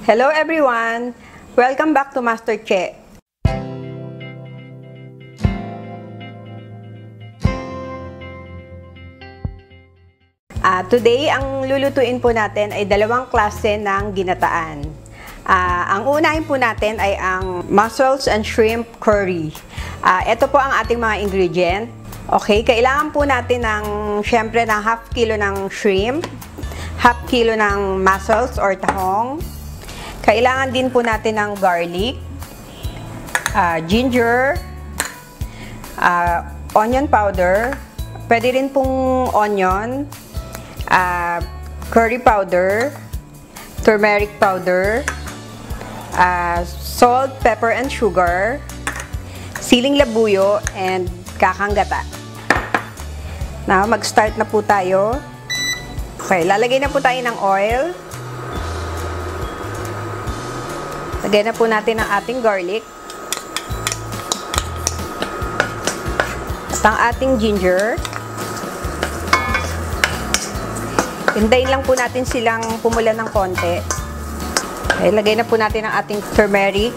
Hello everyone! Welcome back to Master Che. Today, ang lulutuin po natin ay dalawang klase ng ginataan. Ang unahin po natin ay ang mussels and shrimp curry. Ito po ang ating mga ingredient. Okay, kailangan po natin syempre ng half kilo ng shrimp, half kilo ng mussels or tahong. Kailangan din po natin ng garlic, ginger, onion powder, pwede rin pong onion, curry powder, turmeric powder, salt, pepper, and sugar, siling labuyo, and kakang gata. Now, mag-start na po tayo. Okay, lalagay na po tayo ng oil. Lagyan na po natin ang ating garlic. At ang ating ginger. Hintayin lang po natin silang pumula ng konti. Okay, lagay na po natin ang ating turmeric.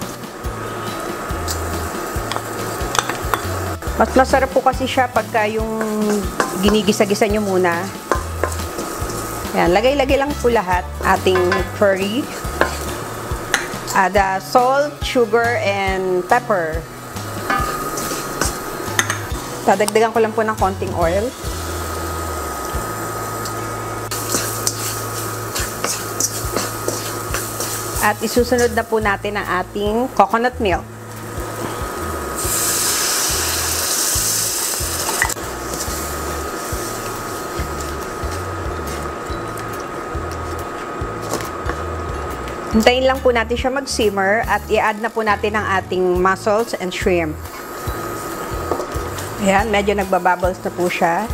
Mas masarap po kasi siya pagka yung ginigisa-gisa nyo muna. Ayan, lagay-lagay lang po lahat. Ating curry. The salt, sugar, and pepper. Dadagdagan ko lang po ng konting oil. At isusunod na po natin ang ating coconut milk. Hintayin lang po natin siya mag-simmer at i-add na po natin ang ating mussels and shrimp. Ayan, medyo nagbabubbles na po siya.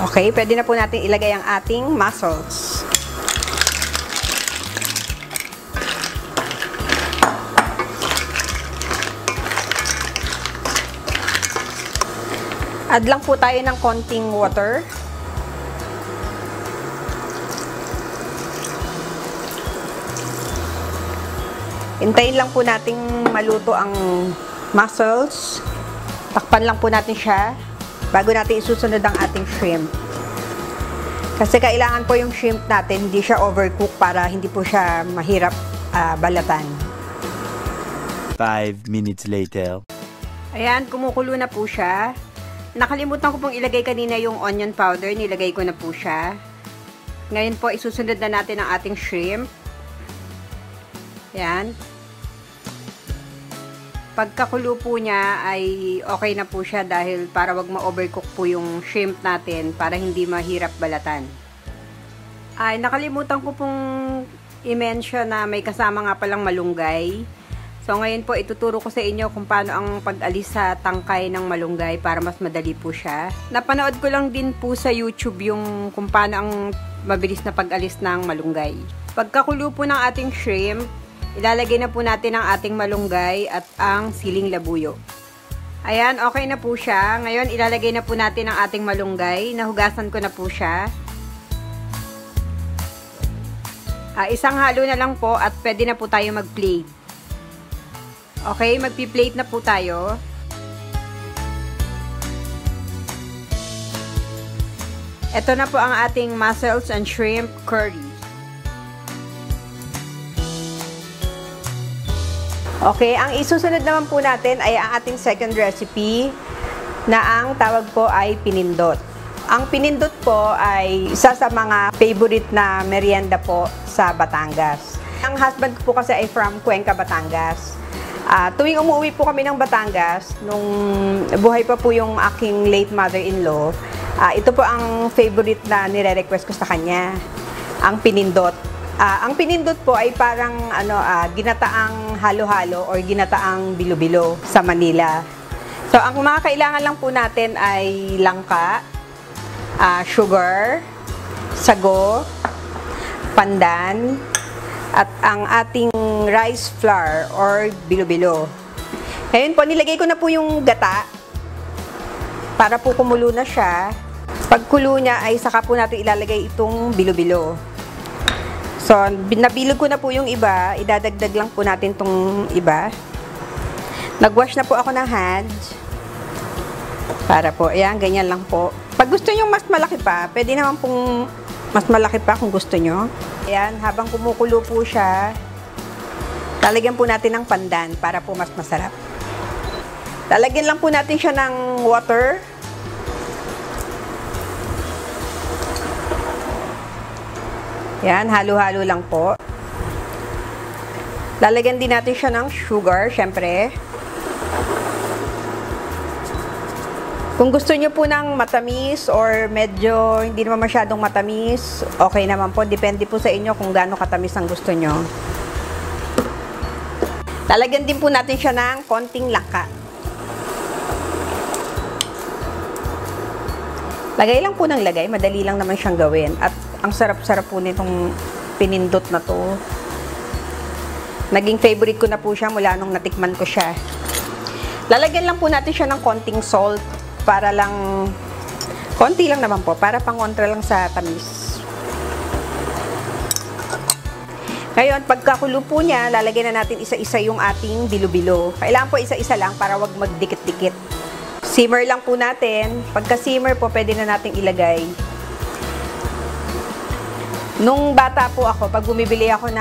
Okay, pwede na po natin ilagay ang ating mussels. Add lang po tayo ng konting water. Hintayin lang po nating maluto ang mussels. Takpan lang po natin siya bago natin isusunod ang ating shrimp. Kasi kailangan po yung shrimp natin hindi siya overcook para hindi po siya mahirap balatan. 5 minutes later. Ayan, kumukulo na po siya. Nakalimutan ko pong ilagay kanina yung onion powder. Nilagay ko na po siya. Ngayon po, isusunod na natin ang ating shrimp. Ayan. Pagkakulo po niya ay okay na po siya dahil para wag ma-overcook po yung shrimp natin para hindi mahirap balatan. Ay, nakalimutan ko pong i-mention na may kasama nga palang malunggay. So, ngayon po ituturo ko sa inyo kung paano ang pag-alis sa tangkay ng malunggay para mas madali po siya. Napanood ko lang din po sa YouTube yung kung paano ang mabilis na pag-alis ng malunggay. Pagkakulo po ng ating shrimp, ilalagay na po natin ang ating malunggay at ang siling labuyo. Ayan, okay na po siya. Ngayon, ilalagay na po natin ang ating malunggay. Nahugasan ko na po siya. Isang halo na lang po at pwede na po tayo mag-plate. Okay, magpi-plate na po tayo. Ito na po ang ating mussels and shrimp curry. Okay, ang isusunod naman po natin ay ang ating second recipe na ang tawag po ay pinindot. Ang pinindot po ay isa sa mga favorite na merienda po sa Batangas. Ang husband ko po kasi ay from Cuenca, Batangas. Tuwing umuwi po kami ng Batangas, nung buhay pa po yung aking late mother-in-law, ito po ang favorite na nire-request ko sa kanya, ang pinindot. Ang pinindot po ay parang ginataang halo-halo or ginataang bilo-bilo sa Manila. So, ang mga kailangan lang po natin ay langka, sugar, sago, pandan, at ang ating rice flour or bilo-bilo. Ngayon po, nilagay ko na po yung gata para po kumulo na siya. Pagkulo niya ay saka po natin ilalagay itong bilo-bilo. So, nabilog ko na po yung iba. Idadagdag lang po natin tong iba. Nag-wash na po ako ng hands. Para po, ayan, ganyan lang po. Pag gusto nyo mas malaki pa, pwede naman pong mas malaki pa kung gusto nyo. Ayan, habang kumukulo po siya, lalagyan po natin ng pandan para po mas masarap. Lalagyan lang po natin siya ng water. Yan, halo-halo lang po. Lalagyan din natin siya ng sugar, syempre. Kung gusto nyo po ng matamis or medyo hindi naman masyadong matamis, okay naman po. Depende po sa inyo kung gaano katamis ang gusto nyo. Lalagyan din po natin siya ng konting langka. Lagay lang po ng lagay, madali lang naman siyang gawin. At ang sarap-sarap po nitong pinindot na to. Naging favorite ko na po siya mula nung natikman ko siya. Lalagyan lang po natin siya ng konting salt para lang, konti lang naman po, para pangontra lang sa tamis. Ngayon, pagkakulo po niya, lalagyan na natin isa-isa yung ating bilo-bilo. Kailangan po isa-isa lang para wag magdikit-dikit. Simmer lang po natin. Pagka-simmer po, pwede na nating ilagay. Nung bata po ako, pag bumibili ako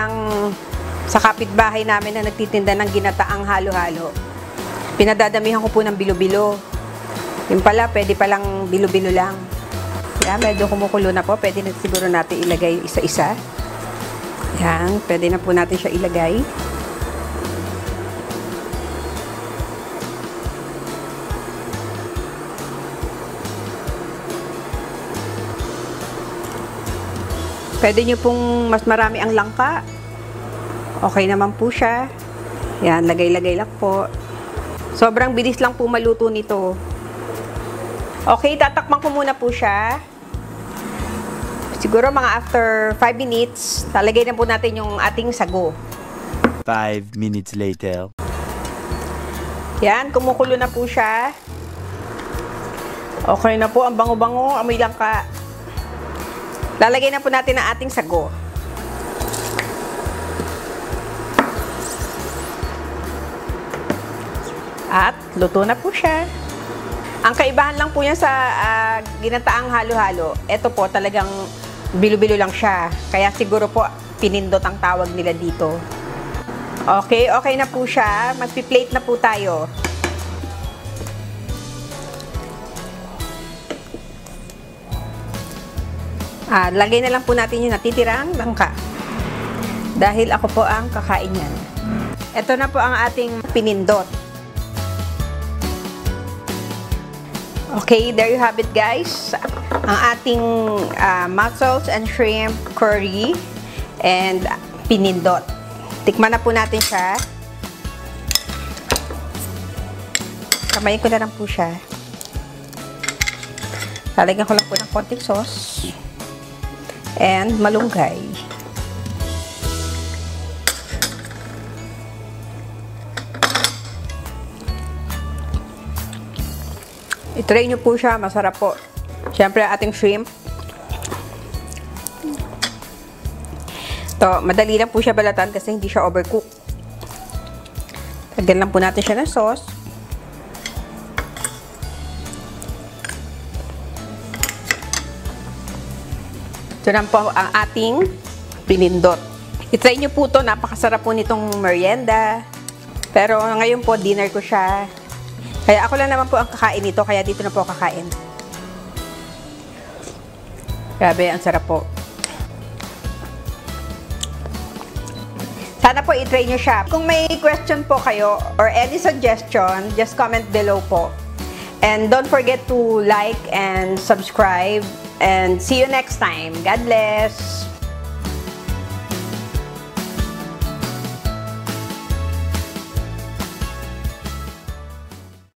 sa kapitbahay namin na nagtitinda ng ginataang halo-halo, pinadadamihan ko po ng bilo-bilo. Yung pala, pwede palang bilo-bilo lang. Yan, medyo kumukulo na po. Pwede na siguro natin ilagay isa-isa. Yan, pwede na po natin siya ilagay. Pwede nyo pong mas marami ang langka. Okay naman po siya. Yan, lagay-lagay lang po. Sobrang bilis lang po maluto nito. Okay, tatakpan ko muna po siya. Siguro mga after 5 minutes, talagay na po natin yung ating sago. 5 minutes later. Yan, kumukulo na po siya. Okay na po, ang bango-bango, amoy langka. Lalagay na po natin ang ating sago. At luto na po siya. Ang kaibahan lang po niya sa ginataang halo-halo, ito po talagang bilo-bilo lang siya. Kaya siguro po pinindot ang tawag nila dito. Okay, okay na po siya. Magpi-plate na po tayo. Lagay na lang po natin yung natitirang langka. Dahil ako po ang kakain yan. Ito na po ang ating pinindot. Okay, there you have it guys. Ang ating mussels and shrimp curry and pinindot. Tikman na po natin siya. Kamayin ko na lang po siya. Lalagyan ko lang po ng konting sauce. And malunggay. I-try nyo po siya. Masarap po. Siyempre, ating shrimp. To, madali lang po siya balatan kasi hindi siya overcook. Lagyan lang po natin siya ng sauce. Ito na po ang ating pinindot. I-try nyo po ito. Napakasarap po nitong merienda. Pero ngayon po, dinner ko siya. Kaya ako lang naman po ang kakain nito. Kaya dito na po kakain. Grabe, ang sarap po. Sana po i-try nyo siya. Kung may question po kayo or any suggestion, just comment below po. And don't forget to like and subscribe. And see you next time. God bless!